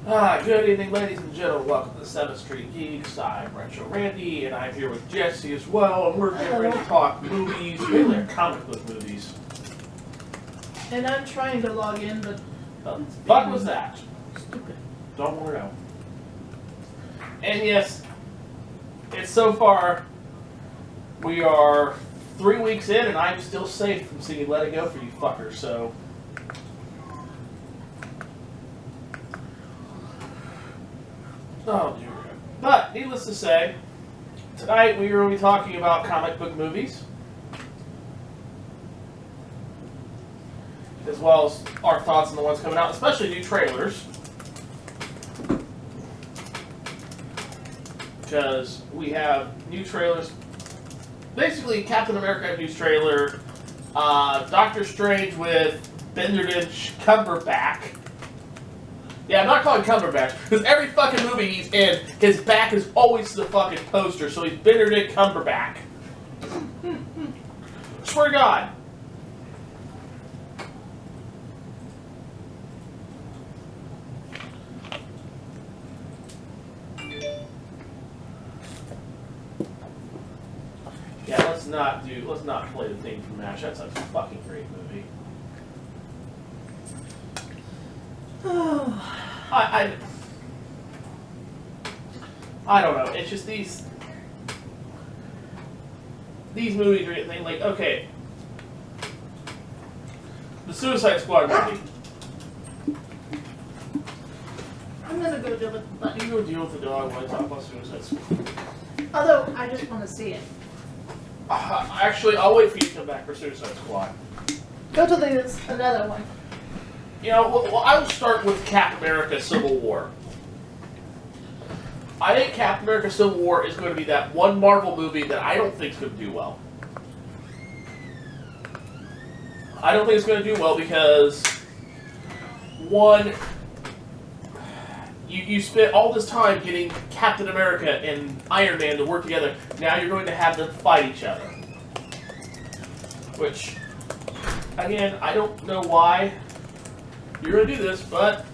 Good evening, ladies and gentlemen. Welcome to the 7th Street Geeks. I'm Retro Randy, and I'm here with Jesse as well, and we're getting ready to talk movies, mainly comic book movies. And I'm trying to log in, but... The fuck was that? Stupid. Don't want to know. And yes, it's so far, we are 3 weeks in, and I'm still safe from seeing Let It Go for you fuckers, so... Oh, dear. But, needless to say, tonight we are going to be talking about comic book movies, as well as our thoughts on the ones coming out, especially new trailers. Because we have new trailers. Basically, Captain America had a new trailer. Doctor Strange with Benedict Cumberbatch. Yeah, I'm not calling Cumberbatch, because every fucking movie he's in, his back is always to the fucking poster, so he's Benedict Cumberbatch. Swear to God. Yeah, let's not play the theme from MASH. That's a fucking great movie. I don't know. It's just these movies are getting like, okay, the Suicide Squad movie. I'm gonna go deal with the bunny. You go deal with the dog while I talk about Suicide Squad. Although, I just want to see it. Actually, I'll wait for you to come back for Suicide Squad. Go to another one. You know, well, I will start with Captain America Civil War. I think Captain America Civil War is going to be that one Marvel movie that I don't think is going to do well. I don't think it's going to do well because, one, you spent all this time getting Captain America and Iron Man to work together. Now you're going to have them fight each other. Which, again, I don't know why you're going to do this, but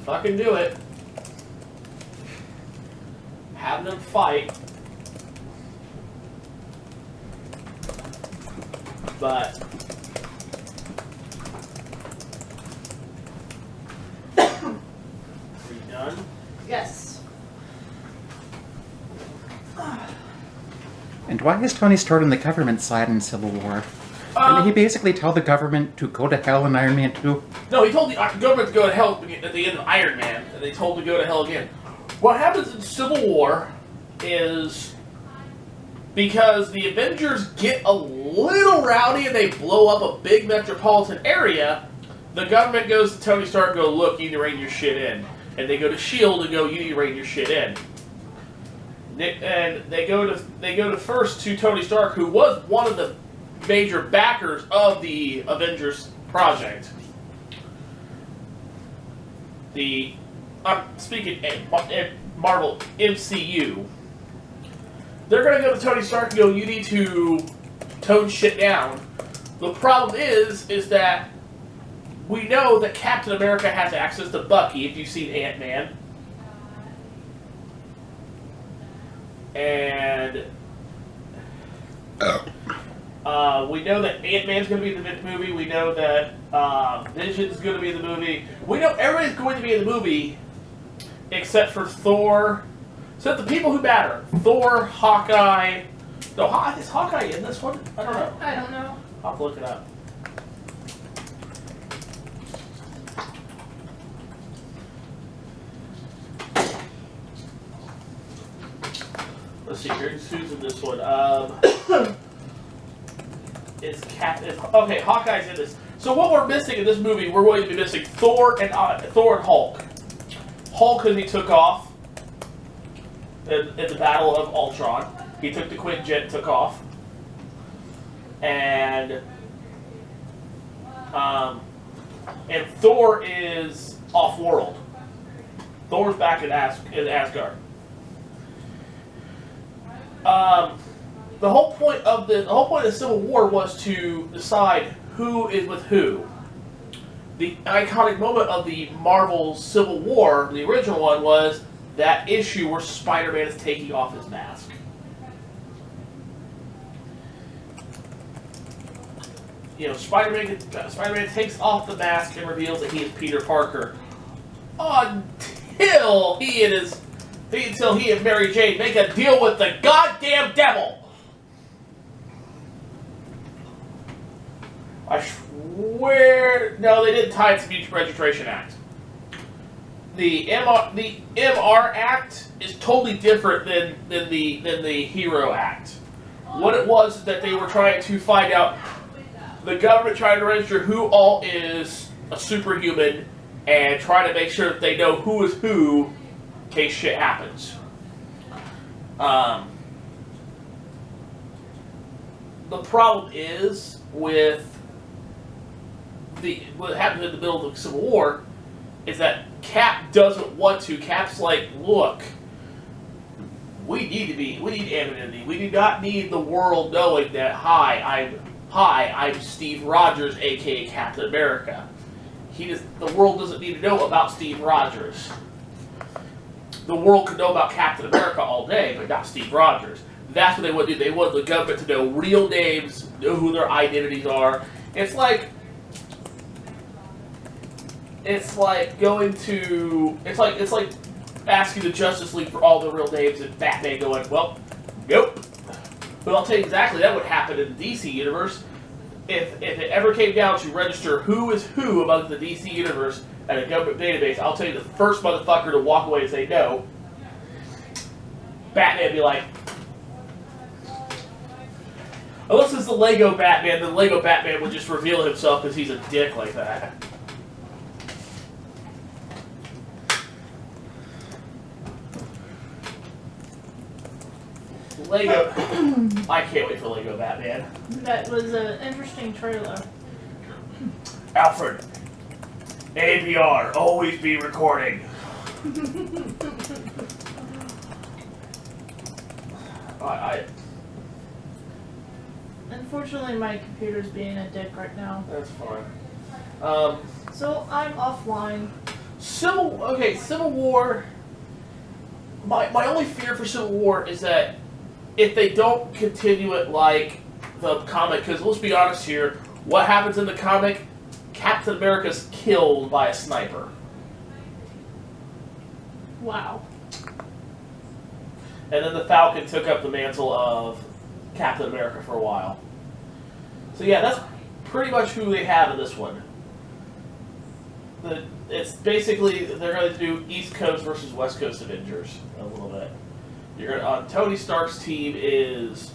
fucking do it. Have them fight. But are you done? Yes. And why is Tony Stark on the government side in Civil War? Didn't he basically tell the government to go to hell in Iron Man 2? No, he told the government to go to hell at the end of Iron Man, and they told to go to hell again. What happens in Civil War is because the Avengers get a little rowdy and they blow up a big metropolitan area, the government goes to Tony Stark and go, look, you need to rein your shit in. And they go to S.H.I.E.L.D. and go, you need to rein your shit in. And they go to first to Tony Stark, who was one of the major backers of the Avengers project. I'm speaking at Marvel MCU. They're going to go to Tony Stark and go, you need to tone shit down. The problem is that we know that Captain America has access to Bucky, if you've seen Ant-Man. And we know that Ant-Man's going to be in the movie. We know that Vision's going to be in the movie. We know everybody's going to be in the movie except for Thor. Except the people who matter. Thor, Hawkeye. No, is Hawkeye in this one? I don't know. I don't know. I'll have to look it up. Let's see, who's in this one? Okay, Hawkeye's in this. So what we're missing in this movie, we're going to be missing Thor and Hulk. Hulk, because he took off in the Battle of Ultron. He took the Quinjet and took off. And Thor is off-world. Thor's back in Asgard. The whole point of the Civil War was to decide who is with who. the iconic moment of the Marvel Civil War, the original one, was that issue where Spider-Man is taking off his mask. You know, Spider-Man takes off the mask and reveals that he is Peter Parker. Until he and Mary Jane make a deal with the goddamn devil. I swear, no, they didn't tie it to the Mutual Registration Act. The MR Act is totally different than the Hero Act. What it was is that they were trying to find out, the government trying to register who all is a superhuman and try to make sure that they know who is who in case shit happens. The problem is with what happened in the middle of the Civil War is that Cap doesn't want to. Cap's like, look, we need anonymity. We do not need the world knowing that I'm Steve Rogers, aka Captain America. The world doesn't need to know about Steve Rogers. The world could know about Captain America all day, but not Steve Rogers. That's what they want to do. They want the government to know real names, know who their identities are. It's like asking the Justice League for all the real names and Batman going, well, nope. But I'll tell you exactly that would happen in the DC universe. If it ever came down to register who is who among the DC universe at a government database, I'll tell you the first motherfucker to walk away and say no. Batman would be like, unless it's the Lego Batman, then the Lego Batman would just reveal himself because he's a dick like that. Lego. I can't wait for Lego Batman. That was an interesting trailer. Alfred. ABR. Always be recording. Unfortunately, my computer's being a dick right now. That's fine. So I'm offline. Civil War. My only fear for Civil War is that if they don't continue it like the comic, because let's be honest here, what happens in the comic? Captain America's killed by a sniper. Wow. And then the Falcon took up the mantle of Captain America for a while. So yeah, that's pretty much who they have in this one. It's basically, they're going to do East Coast versus West Coast Avengers a little bit. You're on Tony Stark's team is.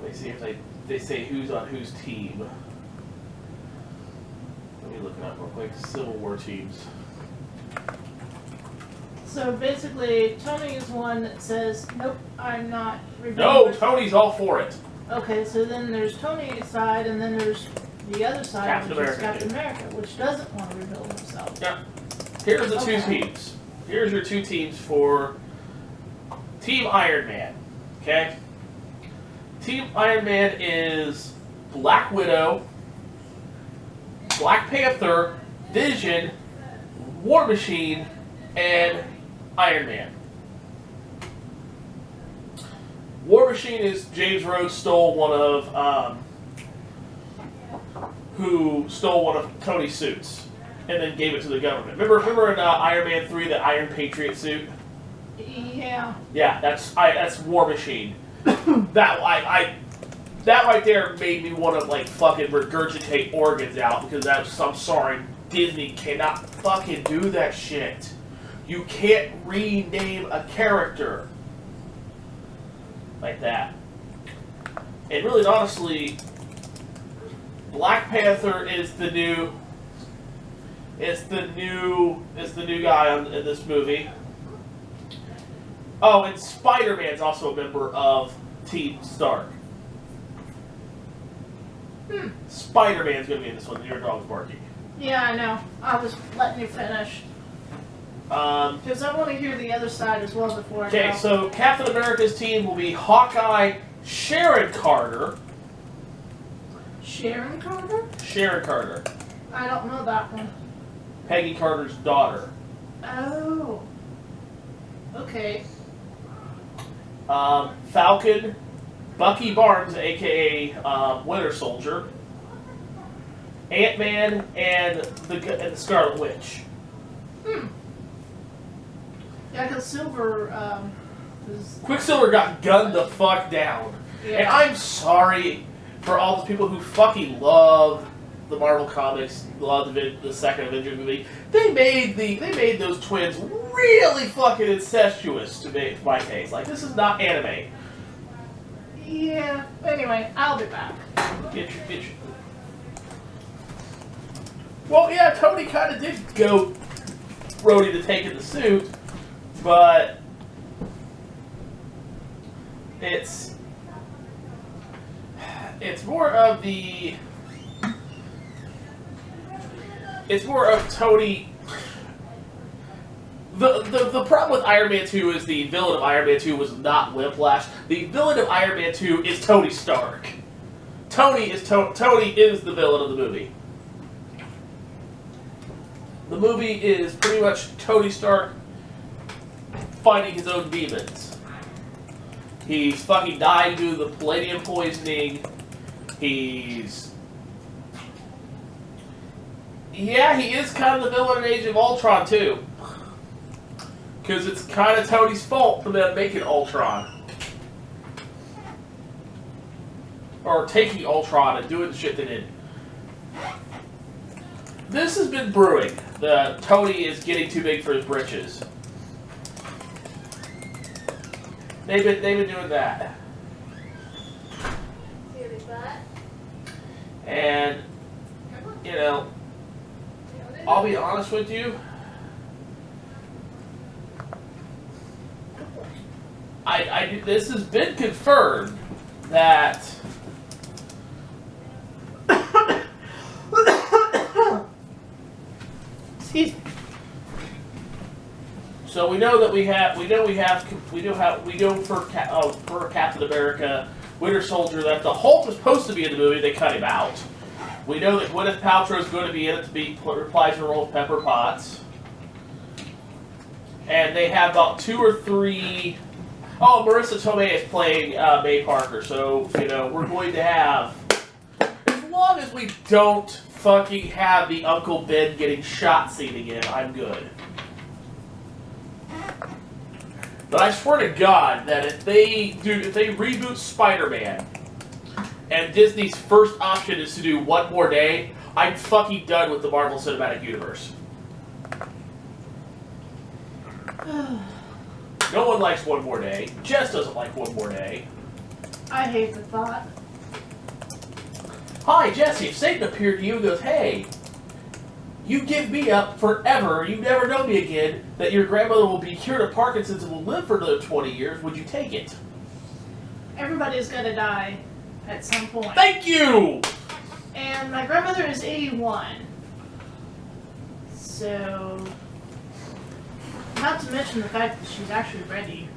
Let me see if they say who's on whose team. Let me look it up real quick. Civil War teams. So basically, Tony is one that says, nope, I'm not revealing. No, Tony's all for it. Okay, so then there's Tony's side, and then there's the other side, Captain which is America, Captain America, which doesn't want to reveal himself. Yep. Here's the two Okay. teams. Here's your two teams for Team Iron Man. Okay? Team Iron Man is Black Widow, Black Panther, Vision, War Machine, and Iron Man. War Machine is James Rhodes stole one of Tony's suits and then gave it to the government. Remember in Iron Man 3, the Iron Patriot suit? Yeah. Yeah, that's War Machine. That right there made me want to like fucking regurgitate organs out because I'm sorry, Disney cannot fucking do that shit. You can't rename a character like that. And really, honestly, Black Panther is the new guy in this movie. Oh, and Spider-Man's also a member of Team Stark. Spider-Man's gonna be in this one. Your dog's barking. Yeah, I know. I was letting you finish. Because I want to hear the other side as well before I go. Okay, so Captain America's team will be Hawkeye, Sharon Carter. Sharon Carter? Sharon Carter. I don't know that one. Peggy Carter's daughter. Oh. Okay. Falcon, Bucky Barnes, aka Winter Soldier, Ant-Man, and the Scarlet Witch. Yeah, because Silver is... Quicksilver got gunned the fuck down. Yeah. And I'm sorry for all those people who fucking love the Marvel comics, love the second Avengers movie. They made those twins really fucking incestuous to my taste. Like, this is not anime. Yeah. Anyway, I'll be back. Get your. Well, yeah, Tony kind of did go Rhodey to taking the suit, but it's more of the. It's more of Tony. The problem with Iron Man 2 is the villain of Iron Man 2 was not Whiplash. The villain of Iron Man 2 is Tony Stark. Tony is the villain of the movie. The movie is pretty much Tony Stark fighting his own demons. He's fucking dying due to the palladium poisoning. Yeah, he is kind of the villain in Age of Ultron, too. Because it's kind of Tony's fault for them making Ultron. Or taking Ultron and doing the shit they did. This has been brewing. Tony is getting too big for his britches. They've been doing that. And, you know, I'll be honest with you. This has been confirmed that Excuse me. So we know for Captain America, Winter Soldier, that the Hulk was supposed to be in the movie. They cut him out. We know that Gwyneth Paltrow is going to be in it to reprise her role of Pepper Potts. And they have about 2 or 3. Oh, Marissa Tomei is playing May Parker. So you know we're going to have, as long as we don't fucking have the Uncle Ben getting shot scene again, I'm good. But I swear to God that if they reboot Spider-Man, and Disney's first option is to do one more day, I'm fucking done with the Marvel Cinematic Universe. No one likes One More Day. Jess doesn't like One More Day. I hate the thought. Hi, Jesse. If Satan appeared to you and goes, hey, you give me up forever, you never know me again, that your grandmother will be cured of Parkinson's and will live for another 20 years, would you take it? Everybody's gonna die at some point. Thank you! And my grandmother is 81. So, not to mention the fact that she's actually ready.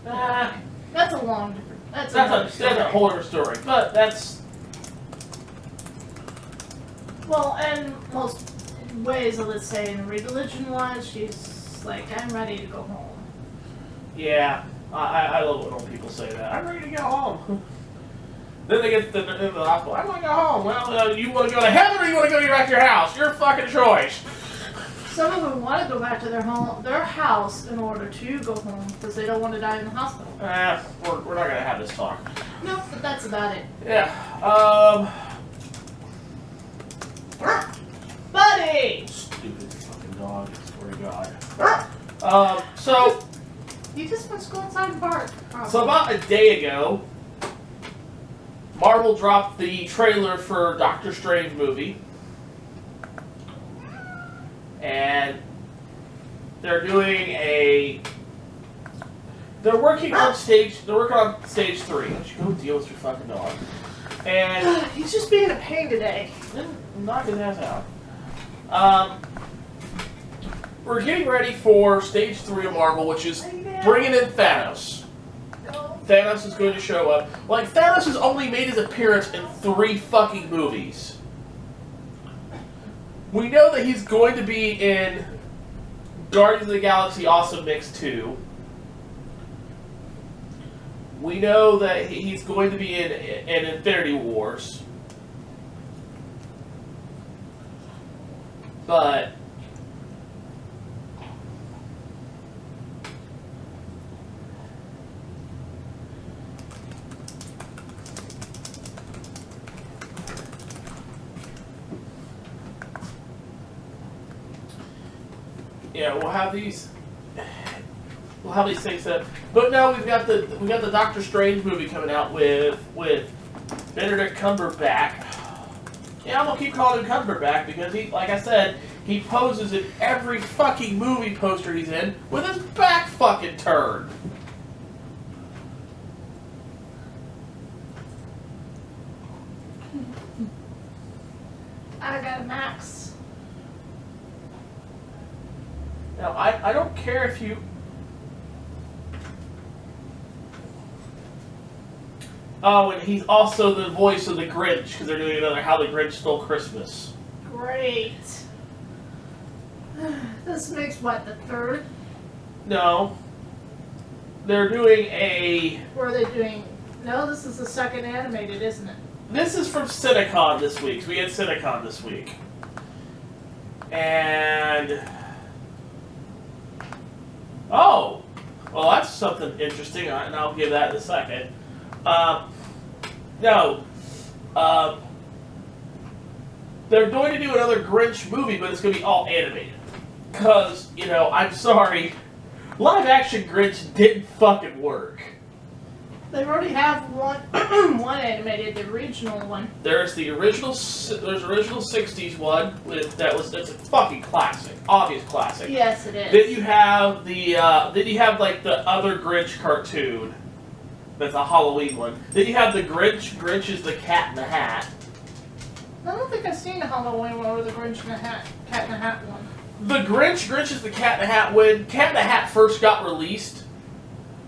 That's a long different. That's a whole other story. But that's. Well, in most ways, let's say, in religion-wise, she's like, I'm ready to go home. Yeah, I love it when people say that. I'm ready to go home. Then they get to the hospital. I want to go home. Well, you want to go to heaven or you want to go back to your house? Your fucking choice. Some of them want to go back to their house in order to go home because they don't want to die in the hospital. We're not gonna have this talk. No, but that's about it. Yeah. Buddy! Stupid fucking dog. I swear to God. So. He just wants to go outside and bark. So about a day ago, Marvel dropped the trailer for Doctor Strange movie. And they're working on stage 3. Why don't you go deal with your fucking dog? And he's just being a pain today. Knock his ass out. We're getting ready for stage 3 of Marvel, which is bringing in Thanos. Thanos is going to show up. Like, Thanos has only made his appearance in 3 fucking movies. We know that he's going to be in Guardians of the Galaxy Awesome Mix 2. We know that he's going to be in Infinity Wars. But yeah, we'll have these things set. But now we've got the Doctor Strange movie coming out with Benedict Cumberbatch. Yeah, I'm gonna keep calling him Cumberbatch because he, like I said, he poses in every fucking movie poster he's in with his back fucking turned. I got a Max. Now, I don't care if you... Oh, and he's also the voice of the Grinch, because they're doing another How the Grinch Stole Christmas. Great. This makes what, the 3rd? No. They're doing a... Or are they doing... No, this is the 2nd animated, isn't it? This is from Cinecon this week. We had Cinecon this week. And... Oh! Well, that's something interesting, and I'll give that in a second. No. They're going to do another Grinch movie, but it's going to be all animated. Because, you know, I'm sorry, live-action Grinch didn't fucking work. They already have one one animated, the original one. There's the original 60s one that's a fucking classic, obvious classic. Yes, it is. Then you have like the other Grinch cartoon. That's a Halloween one. Then you have the Grinch. Grinch is the Cat in the Hat. I don't think I've seen the Halloween one or the Grinch in the Hat, Cat in the Hat one. The Grinch is the Cat in the Hat. When Cat in the Hat first got released,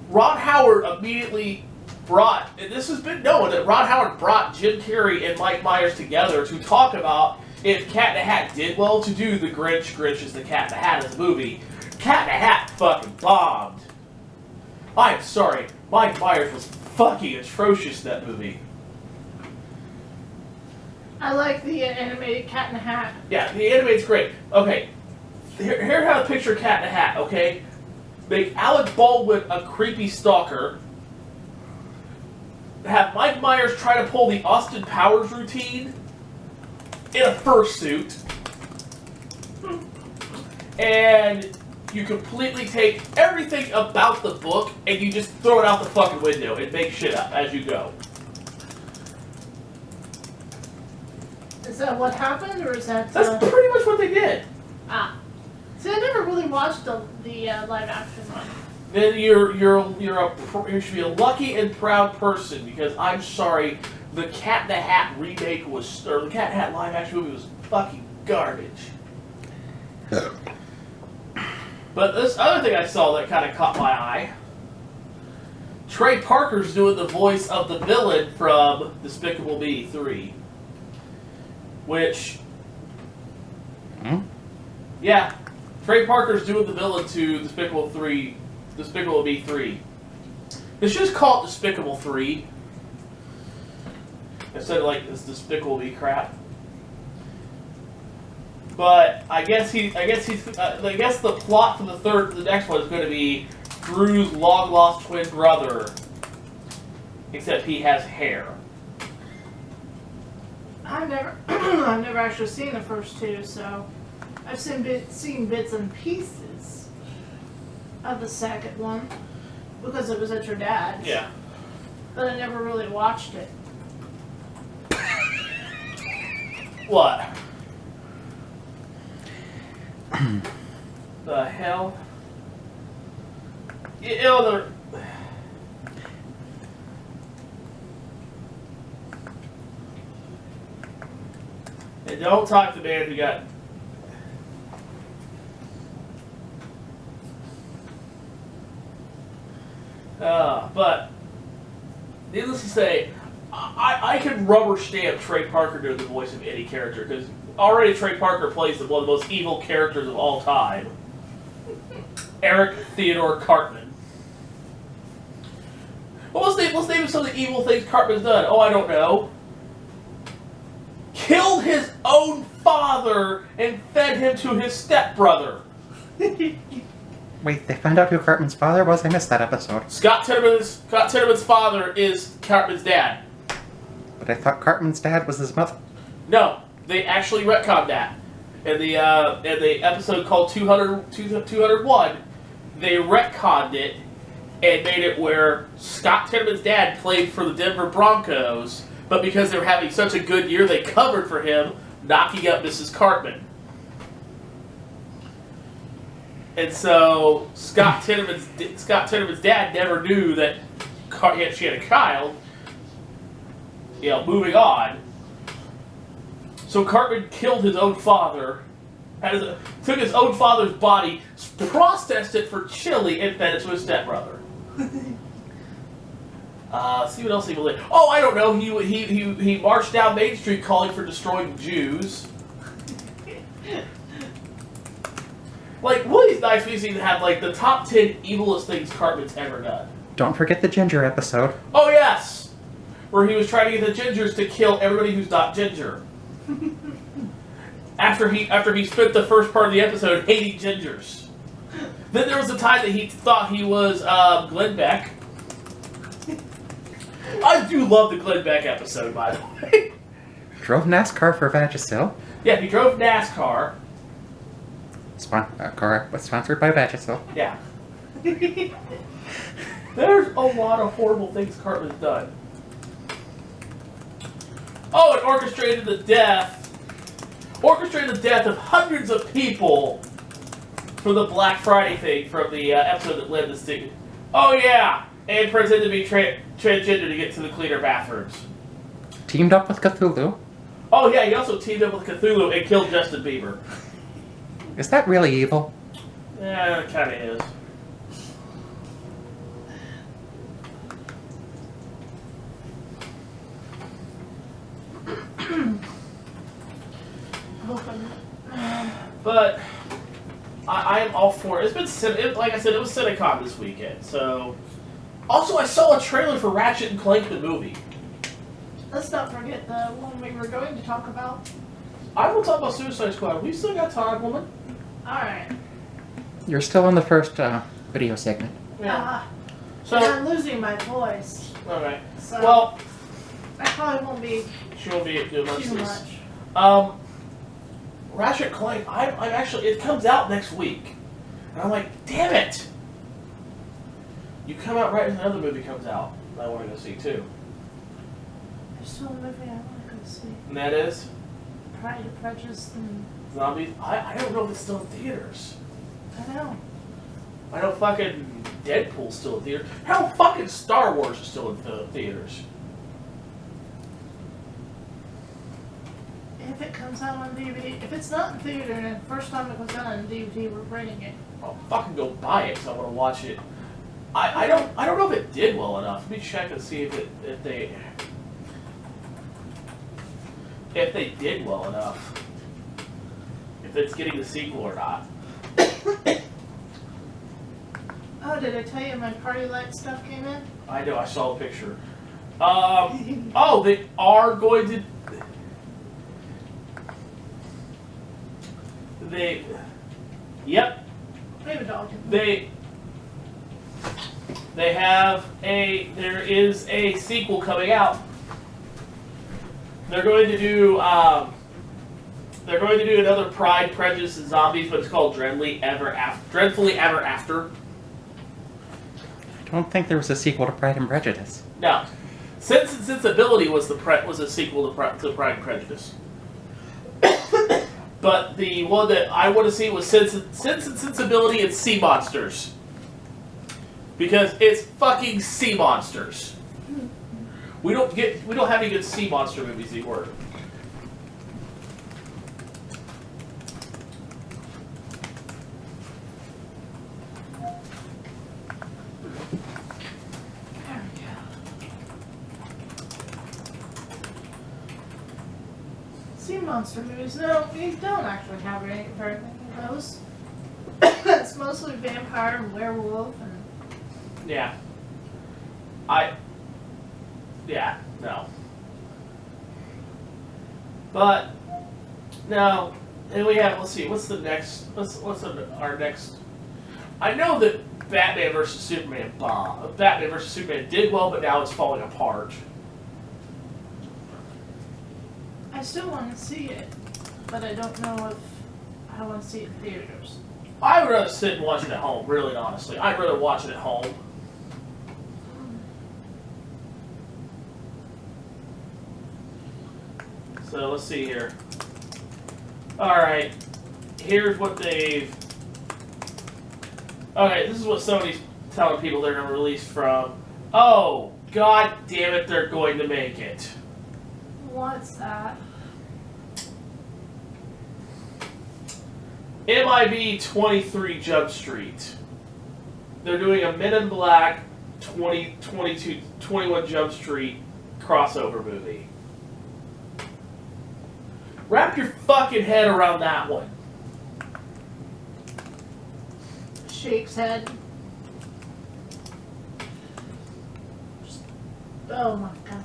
Ron Howard immediately brought, and this has been known, that Ron Howard brought Jim Carrey and Mike Myers together to talk about if Cat in the Hat did well to do the Grinch is the Cat in the Hat as a movie. Cat in the Hat fucking bombed. I'm sorry, Mike Myers was fucking atrocious in that movie. I like the animated Cat in the Hat. Yeah, the animated's great. Okay, here's how to picture Cat in the Hat, okay? Make Alec Baldwin a creepy stalker. Have Mike Myers try to pull the Austin Powers routine in a fursuit. And you completely take everything about the book and you just throw it out the fucking window and make shit up as you go. Is that what happened, or is that... That's pretty much what they did. Ah. See, I never really watched the live-action one. Then you should be a lucky and proud person because I'm sorry, the Cat in the Hat remake was, or the Cat in the Hat live action movie was fucking garbage. But this other thing I saw that kind of caught my eye, Trey Parker's doing the voice of the villain from Despicable Me 3, which, yeah, Trey Parker's doing the villain to Despicable Me 3. They should just call it Despicable 3 instead of like this Despicable Me crap. But I guess the plot for the next one is going to be Drew's long lost twin brother, except he has hair. I've never actually seen the first two, so I've seen bits and pieces of the second one because it was at your dad's. Yeah. But I never really watched it. What? The hell? You know, and don't talk to the man who got... But needless to say, I can rubber stamp Trey Parker doing the voice of any character, because already Trey Parker plays one of the most evil characters of all time. Eric Theodore Cartman. Well, let's name some of the evil things Cartman's done. Oh, I don't know. Killed his own father and fed him to his stepbrother. Wait, they found out who Cartman's father was? I missed that episode. Scott Tenorman's father is Cartman's dad. But I thought Cartman's dad was his mother. No, they actually retconned that. In the episode called 201, they retconned it and made it where Scott Tenorman's dad played for the Denver Broncos, but because they were having such a good year, they covered for him, knocking up Mrs. Cartman. And so Scott Tenorman's dad never knew that she had a child. You know, moving on. So Cartman killed his own father, took his own father's body, processed it for chili, and fed it to his stepbrother. See what else he believed. Oh, I don't know. He marched down Main Street calling for destroying Jews. Like, Willie's Nice we seem to have like the top 10 evilest things Cartman's ever done. Don't forget the ginger episode. Oh yes, where he was trying to get the gingers to kill everybody who's not ginger. After he spent the first part of the episode hating gingers. Then there was a time that he thought he was Glenn Beck. I do love the Glenn Beck episode, by the way. Drove NASCAR for Vagisil. Yeah, he drove NASCAR. Sponsored by Vagisil. Yeah. There's a lot of horrible things Cartman's done. Oh, it orchestrated the death of hundreds of people for the Black Friday thing from the episode that led this thing. Oh yeah, and pretended to be transgender to get to the cleaner bathrooms. Teamed up with Cthulhu. Oh yeah, he also teamed up with Cthulhu and killed Justin Bieber. Is that really evil? Yeah, it kind of is. But I am all for it. It's been like I said, it was Cinecon this weekend. So, also I saw a trailer for Ratchet and Clank the movie. Let's not forget the one we were going to talk about. I will talk about Suicide Squad. We still got time, woman. Alright. You're still on the first video segment. Yeah. So and I'm losing my voice. okay. So Well, I probably won't be she won't be doing much too of much. this. Ratchet and Clank. I'm actually. It comes out next week, and I'm like, damn it! You come out right as another movie comes out that I want to go see too. There's still a movie I want to go see. And that is Pride and Prejudice and Zombies. I don't know if it's still in theaters. I know. I know fucking Deadpool's still in theaters. Hell, fucking Star Wars is still in theaters. If it comes out on DVD, if it's not in theater and the first time it comes out on DVD, we're renting it. I'll fucking go buy it because I want to watch it. I don't know if it did well enough. Let me check and see if they did well enough. If it's getting the sequel or not. Oh, did I tell you my party light stuff came in? I know, I saw the picture. Oh, they are going to. Yep. We have a dog. There is a sequel coming out. They're going to do another Pride, Prejudice, and Zombies, but it's called Dreadfully Ever After. I don't think there was a sequel to Pride and Prejudice. No. Sense and Sensibility was a sequel to Pride and Prejudice. But the one that I want to see was Sense and Sensibility and Sea Monsters. Because it's fucking sea monsters. We don't have any good sea monster movies anymore. There we go. monster movies. No, we don't actually have very many of those. It's mostly vampire and werewolf and... Yeah. No. But, no. And we have, let's see, what's the next, our next... I know that Batman vs. Superman Batman vs. Superman did well, but now it's falling apart. I still want to see it, but I don't know if I want to see it in theaters. I would rather sit and watch it at home, really and honestly. I'd rather watch it at home. So let's see here. Alright. Here's what they've... Okay, this is what Sony's telling people they're going to release from. Oh, god damn it, they're going to make it. What's that? MIB 23 Jump Street. They're doing a Men in Black 21 Jump Street crossover movie. Wrap your fucking head around that one. Shake's head. Oh my gosh.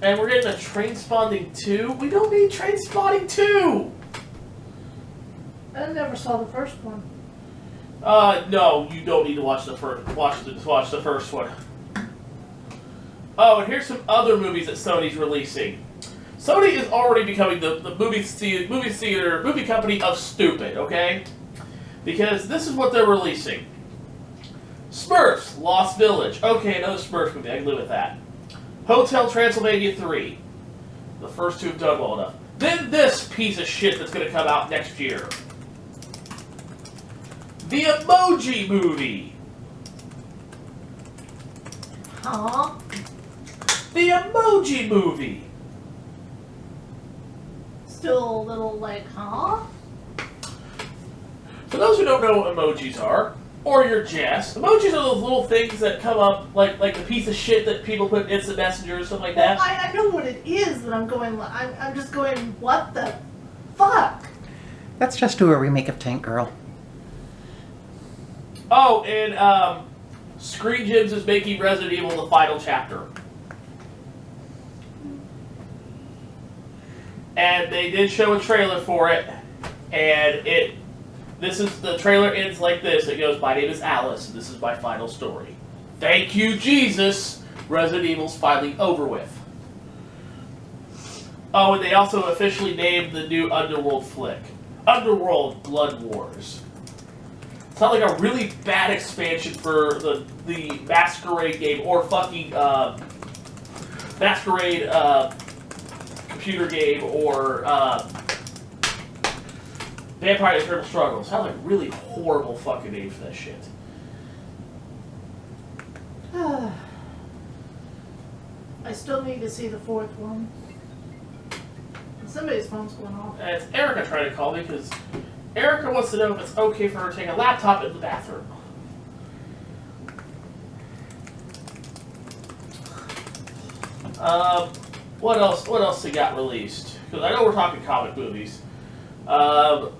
And we're getting a Trainspotting 2? We don't need Trainspotting 2! I never saw the first one. No, you don't need to watch the first. Watch the first one. Oh, and here's some other movies that Sony's releasing. Sony is already becoming the movie company of stupid. Okay, because this is what they're releasing. Smurfs, Lost Village. Okay, another Smurfs movie. I can live with that. Hotel Transylvania 3. The first two have done well enough. Then this piece of shit that's going to come out next year. The Emoji Movie. Huh? The Emoji Movie. Still a little like, huh? For those who don't know what emojis are, or your Jess, emojis are those little things that come up like the piece of shit that people put in instant messenger or something like that. Well, I know what it is, but I'm just going, what the fuck? Let's just do a remake of Tank Girl. Oh, and Screen Gems is making Resident Evil the final chapter. And they did show a trailer for it, and the trailer ends like this. It goes, "My name is Alice, and this is my final story. Thank you, Jesus. Resident Evil's finally over with." Oh, and they also officially named the new Underworld flick Underworld Blood Wars. Sounds like a really bad expansion for the Masquerade game, or fucking Masquerade computer game, or Vampire Eternal Struggle. Sounds like a really horrible fucking name for that shit. I still need to see the fourth one. Somebody's phone's going off. And it's Erica trying to call me because Erica wants to know if it's okay for her to take a laptop in the bathroom. What else? What else they got released? Because I know we're talking comic movies. Oh,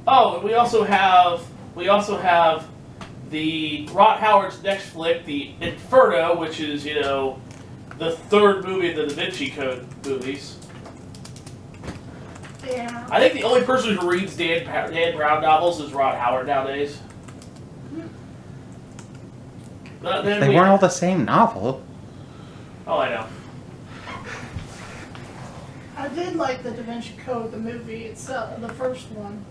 and we also have the Ron Howard's next flick, the Inferno, which is, you know, the third movie in the Da Vinci Code movies. Yeah. I think the only person who reads Dan Brown novels is Ron Howard nowadays. They weren't all the same novel. Oh, I know. I did like the Da Vinci Code, the movie itself, the first one.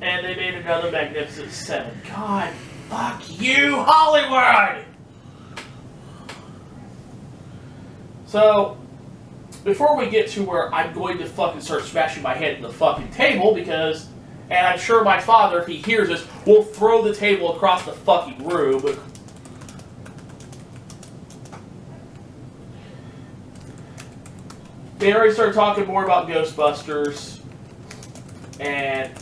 And they made another Magnificent Seven. God, fuck you, Hollywood! So, before we get to where I'm going to fucking start smashing my head in the fucking table, because, and I'm sure my father, if he hears this, will throw the table across the fucking room. They already started talking more about Ghostbusters, and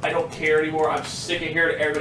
I don't care anymore. I'm sick of hearing everybody